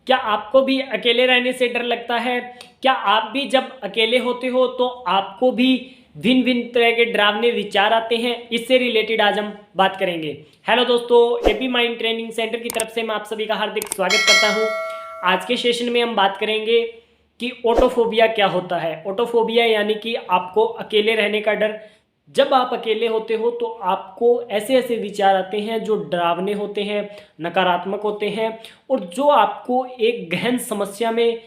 क्या आपको भी अकेले रहने से डर लगता है? क्या आप भी जब अकेले होते हो तो आपको भी भिन्न भिन्न तरह के डरावने विचार आते हैं? इससे रिलेटेड आज हम बात करेंगे। हेलो दोस्तों, एपी माइंड ट्रेनिंग सेंटर की तरफ से मैं आप सभी का हार्दिक स्वागत करता हूं। आज के सेशन में हम बात करेंगे कि ऑटोफोबिया क्या होता है। ऑटोफोबिया यानी कि आपको अकेले रहने का डर। जब आप अकेले होते हो तो आपको ऐसे ऐसे विचार आते हैं जो डरावने होते हैं, नकारात्मक होते हैं और जो आपको एक गहन समस्या में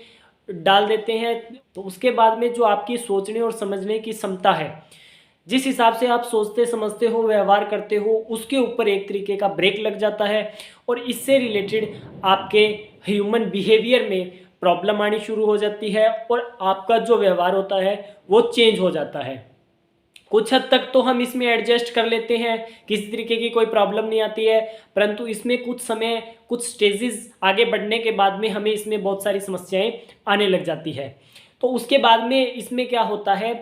डाल देते हैं। तो उसके बाद में जो आपकी सोचने और समझने की क्षमता है, जिस हिसाब से आप सोचते समझते हो, व्यवहार करते हो, उसके ऊपर एक तरीके का ब्रेक लग जाता है और इससे रिलेटेड आपके ह्यूमन बिहेवियर में प्रॉब्लम आनी शुरू हो जाती है और आपका जो व्यवहार होता है वो चेंज हो जाता है। कुछ हद तक तो हम इसमें एडजस्ट कर लेते हैं, किसी तरीके की कोई प्रॉब्लम नहीं आती है, परंतु इसमें कुछ समय, कुछ स्टेजेस आगे बढ़ने के बाद में हमें इसमें बहुत सारी समस्याएं आने लग जाती है। तो उसके बाद में इसमें क्या होता है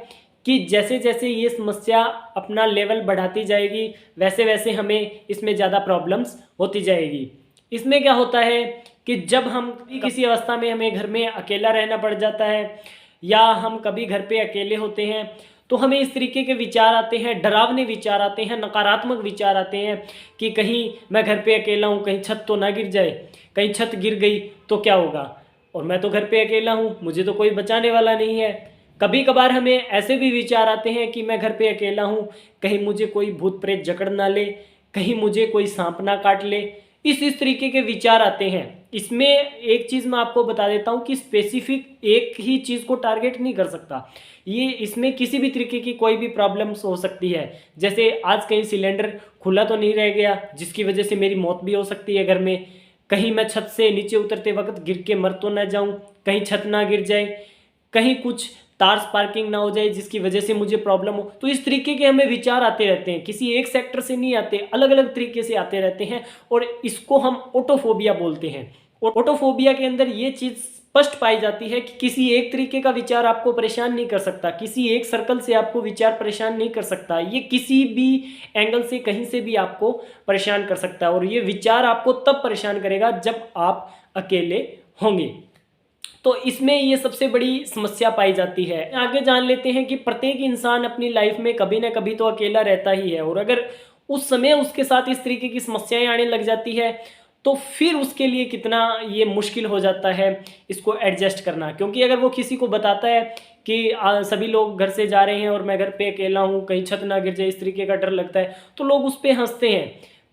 कि जैसे जैसे ये समस्या अपना लेवल बढ़ाती जाएगी वैसे वैसे हमें इसमें ज़्यादा प्रॉब्लम्स होती जाएगी। इसमें क्या होता है कि जब हम किसी अवस्था में हमें घर में अकेला रहना पड़ जाता है या हम कभी घर पे अकेले होते हैं तो हमें इस तरीके के विचार आते हैं, डरावने विचार आते हैं, नकारात्मक विचार आते हैं कि कहीं मैं घर पे अकेला हूँ, कहीं छत तो ना गिर जाए, कहीं छत गिर गई तो क्या होगा, और मैं तो घर पे अकेला हूँ, मुझे तो कोई बचाने वाला नहीं है। कभी कभार हमें ऐसे भी विचार आते हैं कि मैं घर पे अकेला हूँ, कहीं मुझे कोई भूत प्रेत जकड़ ना ले, कहीं मुझे कोई सांप ना काट ले। इस तरीके के विचार आते हैं। इसमें एक चीज़ मैं आपको बता देता हूँ कि स्पेसिफिक एक ही चीज़ को टारगेट नहीं कर सकता। ये इसमें किसी भी तरीके की कोई भी प्रॉब्लम्स हो सकती है। जैसे आज कहीं सिलेंडर खुला तो नहीं रह गया जिसकी वजह से मेरी मौत भी हो सकती है घर में, कहीं मैं छत से नीचे उतरते वक्त गिर के मर तो ना जाऊं, कहीं छत ना गिर जाए, कहीं कुछ तार स्पार्किंग ना हो जाए जिसकी वजह से मुझे प्रॉब्लम हो। तो इस तरीके के हमें विचार आते रहते हैं, किसी एक सेक्टर से नहीं आते, अलग अलग तरीके से आते रहते हैं और इसको हम ऑटोफोबिया बोलते हैं। ऑटोफोबिया के अंदर ये चीज़ स्पष्ट पाई जाती है कि किसी एक तरीके का विचार आपको परेशान नहीं कर सकता, किसी एक सर्कल से आपको विचार परेशान नहीं कर सकता, ये किसी भी एंगल से कहीं से भी आपको परेशान कर सकता है और ये विचार आपको तब परेशान करेगा जब आप अकेले होंगे। तो इसमें ये सबसे बड़ी समस्या पाई जाती है। आगे जान लेते हैं कि प्रत्येक इंसान अपनी लाइफ में कभी ना कभी तो अकेला रहता ही है और अगर उस समय उसके साथ इस तरीके की समस्याएं आने लग जाती है तो फिर उसके लिए कितना ये मुश्किल हो जाता है इसको एडजस्ट करना। क्योंकि अगर वो किसी को बताता है कि सभी लोग घर से जा रहे हैं और मैं घर पे अकेला हूँ, कहीं छत ना गिर जाए, इस तरीके का डर लगता है, तो लोग उस पर हंसते हैं।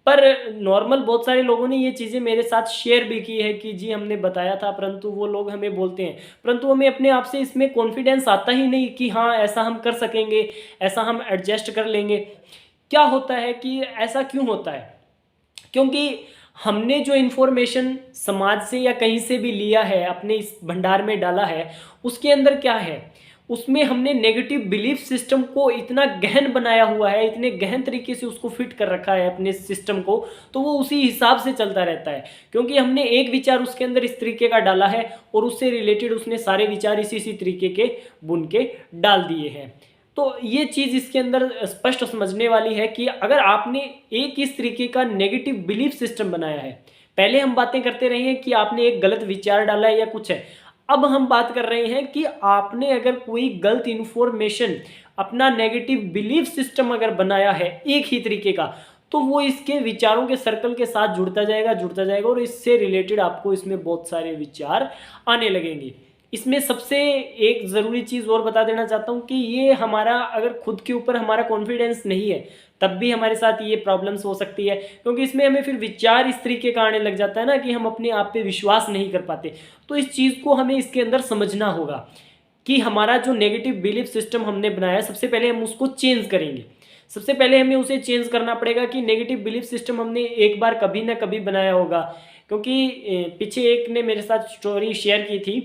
पर नॉर्मल बहुत सारे लोगों ने ये चीज़ें मेरे साथ शेयर भी की है कि जी हमने बताया था, परंतु वो लोग हमें बोलते हैं, परंतु हमें अपने आप से इसमें कॉन्फिडेंस आता ही नहीं कि हाँ ऐसा हम कर सकेंगे, ऐसा हम एडजस्ट कर लेंगे। क्या होता है कि ऐसा क्यों होता है? क्योंकि हमने जो इन्फॉर्मेशन समाज से या कहीं से भी लिया है, अपने इस भंडार में डाला है, उसके अंदर क्या है, उसमें हमने नेगेटिव बिलीफ सिस्टम को इतना गहन बनाया हुआ है, इतने गहन तरीके से उसको फिट कर रखा है अपने सिस्टम को, तो वो उसी हिसाब से चलता रहता है। क्योंकि हमने एक विचार उसके अंदर इस तरीके का डाला है और उससे रिलेटेड उसने सारे विचार इसी तरीके के बुन के डाल दिए हैं। तो ये चीज़ इसके अंदर स्पष्ट समझने वाली है कि अगर आपने एक इस तरीके का नेगेटिव बिलीफ सिस्टम बनाया है, पहले हम बातें करते रहे हैं कि आपने एक गलत विचार डाला है या कुछ है, अब हम बात कर रहे हैं कि आपने अगर कोई गलत इन्फॉर्मेशन, अपना नेगेटिव बिलीफ सिस्टम अगर बनाया है एक ही तरीके का, तो वो इसके विचारों के सर्कल के साथ जुड़ता जाएगा और इससे रिलेटेड आपको इसमें बहुत सारे विचार आने लगेंगे। इसमें सबसे एक ज़रूरी चीज़ और बता देना चाहता हूँ कि ये हमारा अगर खुद के ऊपर हमारा कॉन्फिडेंस नहीं है तब भी हमारे साथ ये प्रॉब्लम्स हो सकती है। क्योंकि इसमें हमें फिर विचार इस तरीके का आने लग जाता है ना कि हम अपने आप पे विश्वास नहीं कर पाते। तो इस चीज़ को हमें इसके अंदर समझना होगा कि हमारा जो नेगेटिव बिलीफ सिस्टम हमने बनाया, सबसे पहले हम उसको चेंज करेंगे। सबसे पहले हमें उसे चेंज करना पड़ेगा कि नेगेटिव बिलीफ सिस्टम हमने एक बार कभी ना कभी बनाया होगा। क्योंकि पीछे एक ने मेरे साथ स्टोरी शेयर की थी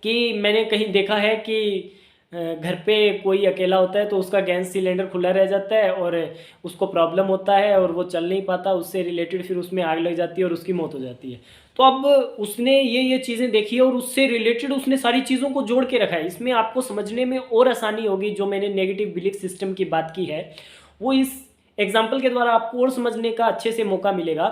कि मैंने कहीं देखा है कि घर पे कोई अकेला होता है तो उसका गैस सिलेंडर खुला रह जाता है और उसको प्रॉब्लम होता है और वो चल नहीं पाता, उससे रिलेटेड फिर उसमें आग लग जाती है और उसकी मौत हो जाती है। तो अब उसने ये चीज़ें देखी है और उससे रिलेटेड उसने सारी चीज़ों को जोड़ के रखा है। इसमें आपको समझने में और आसानी होगी। जो मैंने नेगेटिव बिलीफ सिस्टम की बात की है वो इस एग्जाम्पल के द्वारा आपको और समझने का अच्छे से मौका मिलेगा।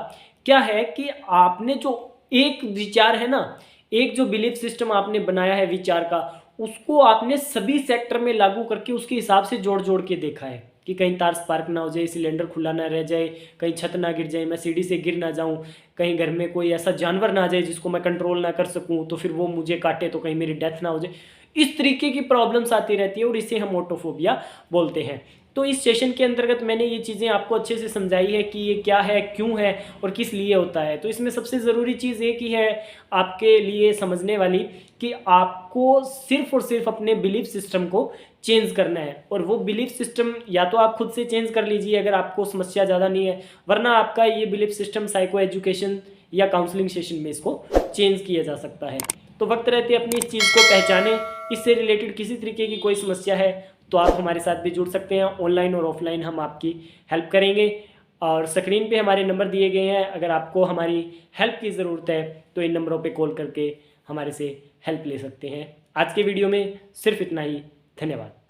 क्या है कि आपने जो एक विचार है ना, एक जो बिलीफ सिस्टम आपने बनाया है विचार का, उसको आपने सभी सेक्टर में लागू करके उसके हिसाब से जोड़ जोड़ के देखा है कि कहीं तार स्पार्क ना हो जाए, सिलेंडर खुला ना रह जाए, कहीं छत ना गिर जाए, मैं सीढ़ी से गिर ना जाऊं, कहीं घर में कोई ऐसा जानवर ना आ जाए जिसको मैं कंट्रोल ना कर सकूं तो फिर वो मुझे काटे तो कहीं मेरी डेथ ना हो जाए। इस तरीके की प्रॉब्लम्स आती रहती है और इसे हम ऑटोफोबिया बोलते हैं। तो इस सेशन के अंतर्गत मैंने ये चीज़ें आपको अच्छे से समझाई है कि ये क्या है, क्यों है और किस लिए होता है। तो इसमें सबसे ज़रूरी चीज़ एक ही है आपके लिए समझने वाली कि आपको सिर्फ और सिर्फ अपने बिलीफ सिस्टम को चेंज करना है, और वो बिलीफ सिस्टम या तो आप खुद से चेंज कर लीजिए अगर आपको समस्या ज़्यादा नहीं है, वरना आपका ये बिलीफ सिस्टम साइको एजुकेशन या काउंसलिंग सेशन में इसको चेंज किया जा सकता है। तो वक्त रहते अपनी इस चीज़ को पहचानें। इससे रिलेटेड किसी तरीके की कोई समस्या है तो आप हमारे साथ भी जुड़ सकते हैं, ऑनलाइन और ऑफलाइन हम आपकी हेल्प करेंगे। और स्क्रीन पे हमारे नंबर दिए गए हैं, अगर आपको हमारी हेल्प की ज़रूरत है तो इन नंबरों पे कॉल करके हमारे से हेल्प ले सकते हैं। आज के वीडियो में सिर्फ इतना ही। धन्यवाद।